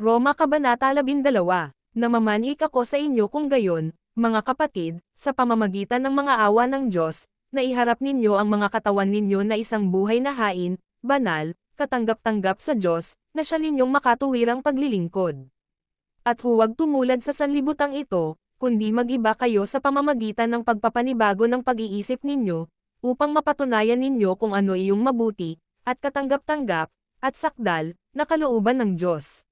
Roma Kabanata 12, Namamanhik ako sa inyo kung gayon, mga kapatid, sa pamamagitan ng mga awa ng Diyos, na iharap ninyo ang mga katawan ninyo na isang buhay na hain, banal, katanggap-tanggap sa Diyos, na siya ninyong makatuwirang paglilingkod. At huwag tumulad sa sanlibutang ito, kundi mag-iba kayo sa pamamagitan ng pagpapanibago ng pag-iisip ninyo, upang mapatunayan ninyo kung ano iyong mabuti, at katanggap-tanggap, at sakdal, na kalooban ng Diyos.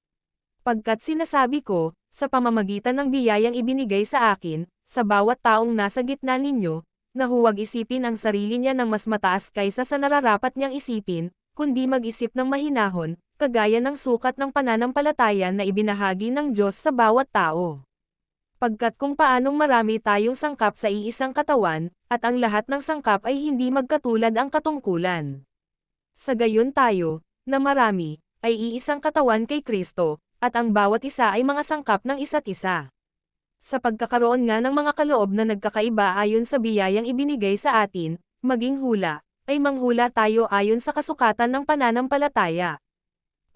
Pagkat sinasabi ko, sa pamamagitan ng biyayang ibinigay sa akin, sa bawat taong nasa gitna ninyo, na huwag isipin ang sarili niya ng mas mataas kaysa sa nararapat niyang isipin, kundi mag-isip ng mahinahon, kagaya ng sukat ng pananampalataya na ibinahagi ng Diyos sa bawat tao. Pagkat kung paanong marami tayong sangkap sa iisang katawan, at ang lahat ng sangkap ay hindi magkatulad ang katungkulan. Sa gayon tayo, na marami, ay iisang katawan kay Kristo, at ang bawat isa ay mga sangkap ng isa't isa. Sa pagkakaroon nga ng mga kaloob na nagkakaiba ayon sa biyayang ibinigay sa atin, maging hula, ay manghula tayo ayon sa kasukatan ng pananampalataya.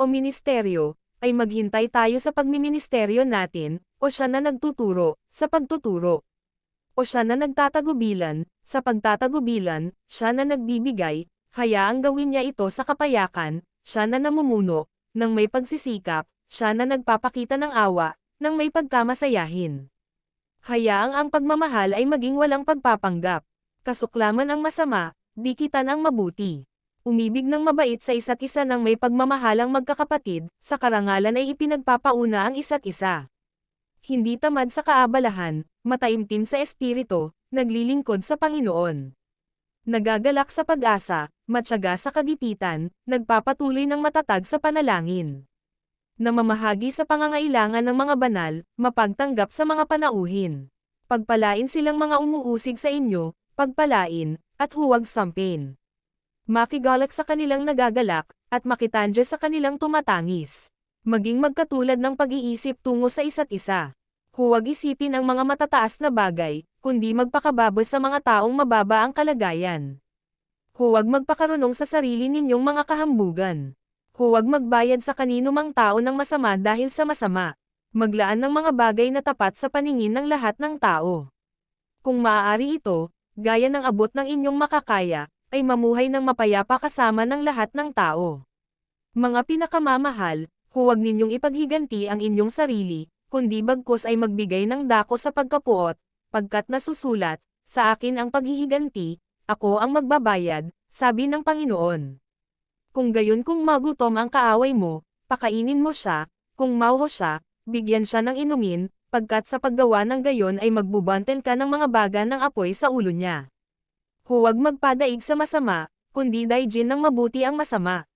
O ministeryo, ay maghintay tayo sa pagmiministeryo natin, o siya na nagtuturo, sa pagtuturo. O siya na nagtatagubilan, sa pagtatagubilan, siya na nagbibigay, hayaang gawin niya ito sa kapayakan, siya na namumuno, ng may pagsisikap, siya na nagpapakita ng awa, ng may pagkamasayahin. Hayaang ang pagmamahal ay maging walang pagpapanggap. Kasuklaman ang masama, dikitan ang mabuti. Umibig ng mabait sa isa't isa ng may pagmamahalang magkakapatid, sa karangalan ay ipinagpapauna ang isa't isa. Hindi tamad sa kaabalahan, mataimtim sa espiritu, naglilingkod sa Panginoon. Nagagalak sa pag-asa, matyaga sa kagipitan, nagpapatuloy ng matatag sa panalangin. Namamahagi sa pangangailangan ng mga banal, mapagtanggap sa mga panauhin. Pagpalain silang mga umuusig sa inyo, pagpalain, at huwag sampin. Makigalak sa kanilang nagagalak, at makitandya sa kanilang tumatangis. Maging magkatulad ng pag-iisip tungo sa isa't isa. Huwag isipin ang mga matataas na bagay, kundi magpakababa sa mga taong mababa ang kalagayan. Huwag magpakarunong sa sarili ninyong mga kahambugan. Huwag magbayad sa kanino mang tao ng masama dahil sa masama. Maglaan ng mga bagay na tapat sa paningin ng lahat ng tao. Kung maaari ito, gaya ng abot ng inyong makakaya, ay mamuhay ng mapayapa kasama ng lahat ng tao. Mga pinakamamahal, huwag ninyong ipaghiganti ang inyong sarili, kundi bagkus ay magbigay ng dako sa pagkapuot, pagkat nasusulat, sa akin ang paghihiganti, ako ang magbabayad, sabi ng Panginoon. Kung gayon kung magutom ang kaaway mo, pakainin mo siya, kung mauho siya, bigyan siya ng inumin, pagkat sa paggawa ng gayon ay magbubanten ka ng mga baga ng apoy sa ulo niya. Huwag magpadaig sa masama, kundi daigin ng mabuti ang masama.